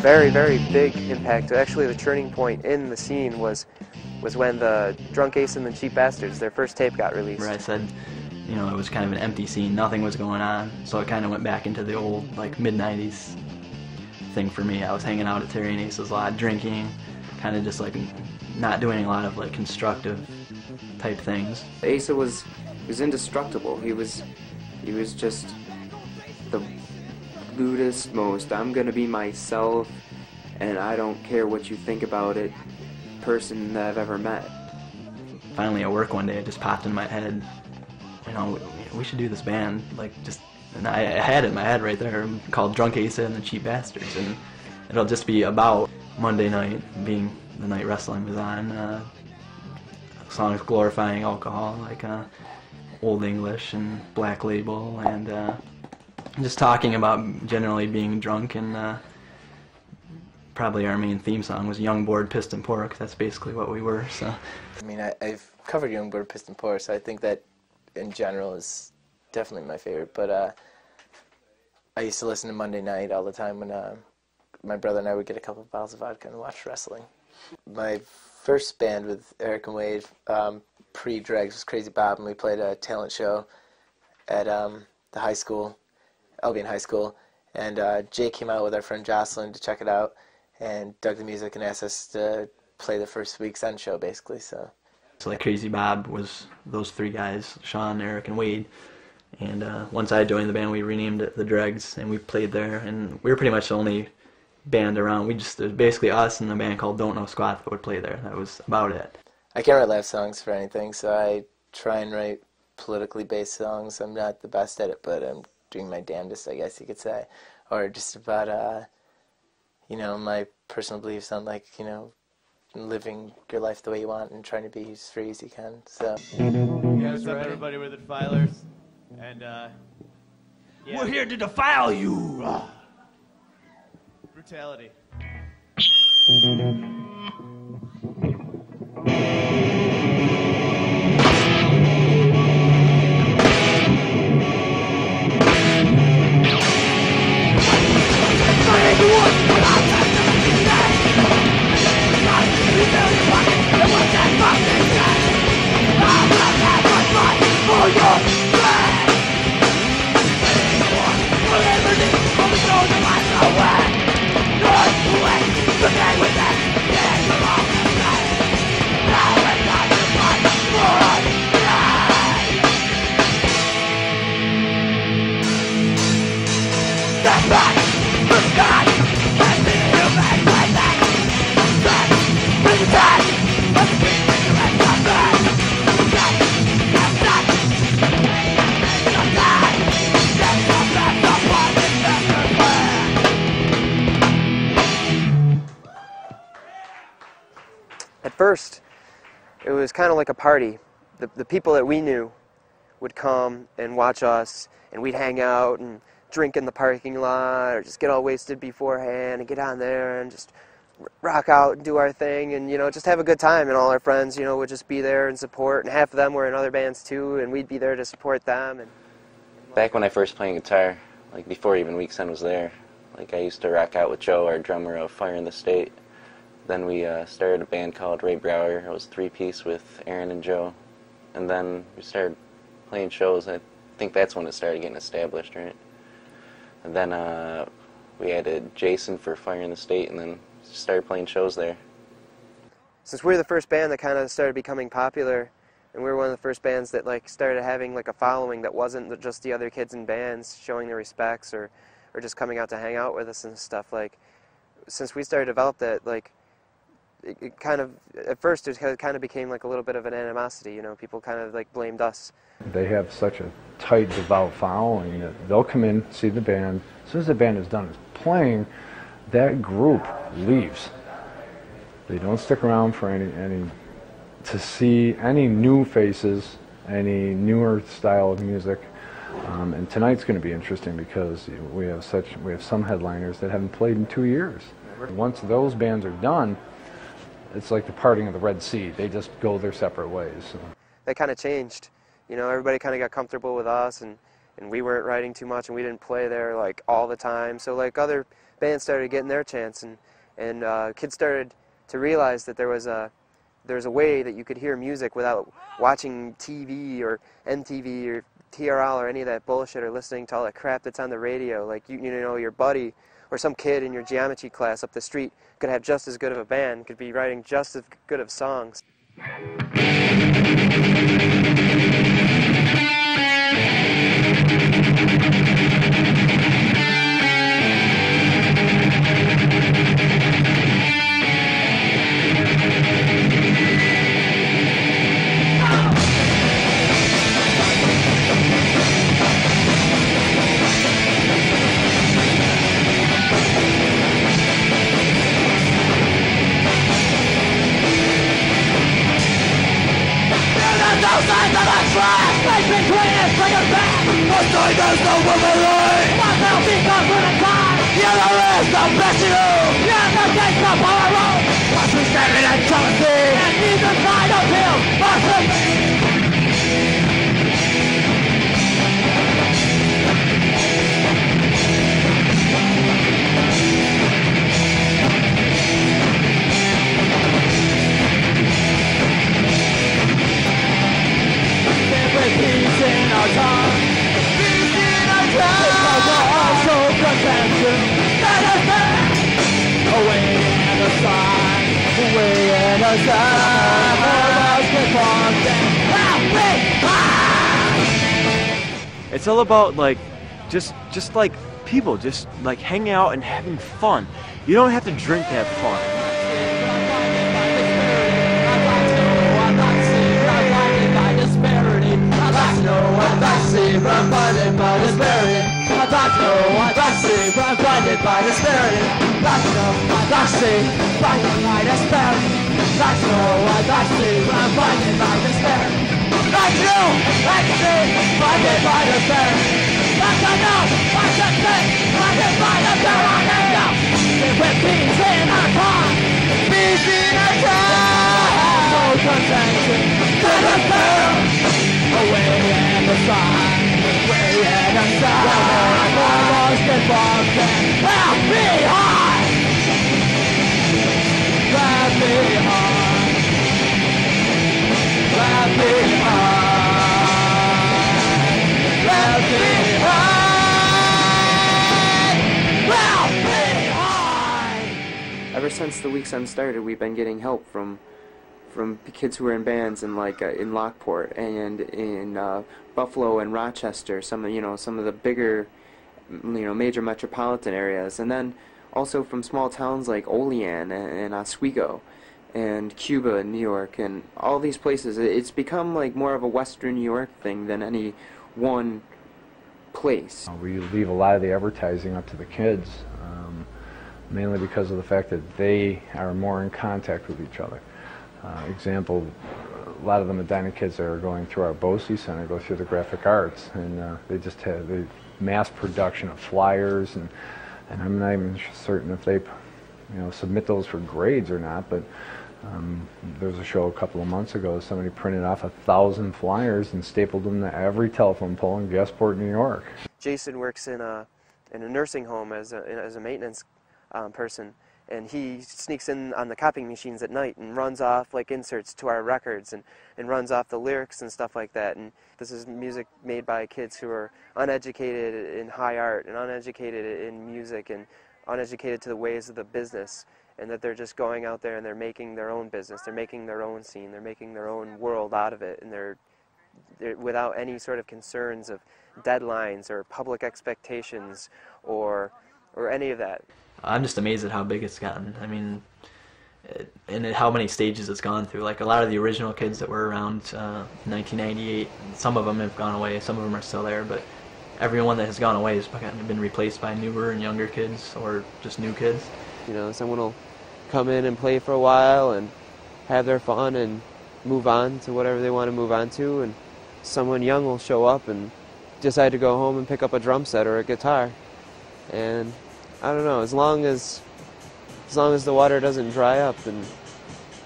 very, very big impact. Actually, the turning point in the scene was when the Drunk Ace and the Cheap Bastards, their first tape, got released. Where I said, you know, it was kind of an empty scene, nothing was going on, so it kind of went back into the old, like, mid-90s thing for me. I was hanging out at Terry and Ace's a lot, drinking, kind of just, like, not doing a lot of, like, constructive type things. Asa was indestructible. He was just the lewdest, most I'm gonna be myself and I don't care what you think about it person that I've ever met. Finally at work one day it just popped in my head, you know, we should do this band, like, just, and I had it in my head right there, called Drunk Ace and the Cheap Bastards, and it'll just be about Monday night being the night wrestling was on, songs glorifying alcohol, like Old English and Black Label, and just talking about generally being drunk, and probably our main theme song was Young Bored Pissed and Pork. That's basically what we were. So, I mean, I've covered Young Bored Pissed and Pork, so I think that in general is definitely my favorite. But I used to listen to Monday Night all the time when my brother and I would get a couple of bottles of vodka and watch wrestling. My first band with Eric and Wade, pre-Dregs, was Crazy Bob, and we played a talent show at the high school, Albion High School, and Jay came out with our friend Jocelyn to check it out and dug the music and asked us to play the first week's end show, basically. So like Crazy Bob was those three guys, Sean, Eric, and Wade. And once I joined the band, we renamed it the Dregs, and we played there. And we were pretty much the only band around. It was basically us and a band called Don't Know Squat that would play there. That was about it. I can't write love songs for anything, so I try and write politically based songs. I'm not the best at it, but I'm doing my damnedest, I guess you could say. Or just about, you know, my personal beliefs on, like, you know, living your life the way you want and trying to be as free as you can. So. Yeah, what's up, everybody? We're the Defilers, and yeah. We're here to defile you. Brutality. At first, it was kind of like a party. The people that we knew would come and watch us, and we'd hang out and drink in the parking lot, or just get all wasted beforehand and get on there and just rock out and do our thing, and, you know, just have a good time. And all our friends, you know, would just be there and support, and half of them were in other bands too, and we'd be there to support them. And back when I first played guitar, like before even Weekend was there, like I used to rock out with Joe, our drummer of Fire in the State. Then we started a band called Ray Brower. It was three-piece with Aaron and Joe. And then we started playing shows. I think that's when it started getting established, right? And then we added Jason for Fire in the State, and then started playing shows there. Since we were the first band that kind of started becoming popular, and we were one of the first bands that, like, started having, like, a following that wasn't just the other kids in bands showing their respects or just coming out to hang out with us and stuff, like, since we started to develop that, like, it kind of, at first it kind of became like a little bit of an animosity, you know, people kind of like blamed us. They have such a tight, devout following that they'll come in, see the band, as soon as the band is done playing, that group leaves. They don't stick around for any to see any new faces, any newer style of music. And tonight's going to be interesting because we have some headliners that haven't played in 2 years. Once those bands are done, it's like the parting of the Red Sea. They just go their separate ways. That kind of changed. You know, everybody kind of got comfortable with us, and and we weren't writing too much, and we didn't play there like all the time. So like other bands started getting their chance, and kids started to realize that there's a way that you could hear music without watching TV or MTV or TRL or any of that bullshit, or listening to all that crap that's on the radio. Like you know, your buddy or some kid in your geometry class up the street could have just as good of a band, could be writing just as good of songs. It's all about like just like people just like hanging out and having fun. You don't have to drink to have fun. Ever since the Weekend started, we've been getting help from kids who are in bands in in Lockport and in Buffalo and Rochester, some of the bigger major metropolitan areas, and then also from small towns like Olean and Oswego and Cuba and New York and all these places. It's become like more of a Western New York thing than any one place. We leave a lot of the advertising up to the kids, mainly because of the fact that they are more in contact with each other. Example, a lot of the Medina kids that are going through our BOCE Center go through the graphic arts, and they just have the mass production of flyers, and I'm not even certain if they submit those for grades or not, but there was a show a couple of months ago, somebody printed off 1,000 flyers and stapled them to every telephone pole in Gasport, New York. Jason works in a nursing home as a maintenance person, and he sneaks in on the copying machines at night and runs off like inserts to our records and runs off the lyrics and stuff like that. And this is music made by kids who are uneducated in high art and uneducated in music and uneducated to the ways of the business, and that they're just going out there and they're making their own business, they're making their own scene, they're making their own world out of it, and they're without any sort of concerns of deadlines or public expectations or any of that. I'm just amazed at how big it's gotten. I mean, and how many stages it's gone through. Like a lot of the original kids that were around 1998, some of them have gone away, some of them are still there, but everyone that has gone away has been replaced by newer and younger kids or just new kids. Someone will come in and play for a while and have their fun and move on to whatever they want to move on to, and someone young will show up and decide to go home and pick up a drum set or a guitar. And I don't know, as long as the water doesn't dry up and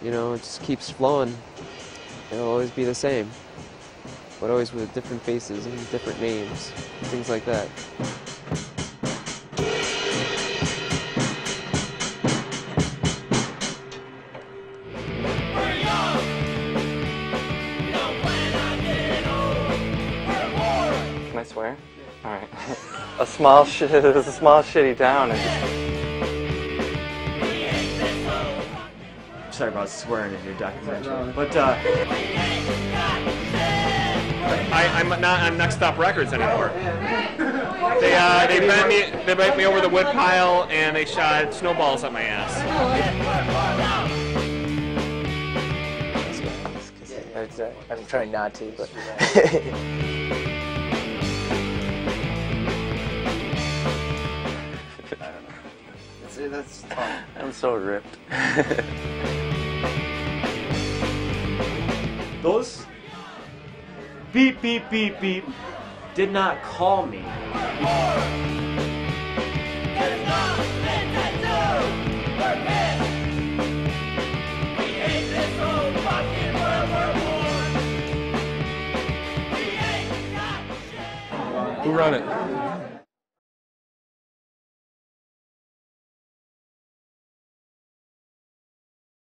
it just keeps flowing, it'll always be the same. but always with different faces and different names, things like that. Can I swear? All right. It was a small shitty town. And Sorry about swearing in your documentary, but I'm not on Next Stop Records anymore. They bent me over the wood pile and they shot snowballs at my ass. I'm trying not to, but. That's tough. I'm so ripped. Those beep, beep, beep, beep did not call me. Who run it?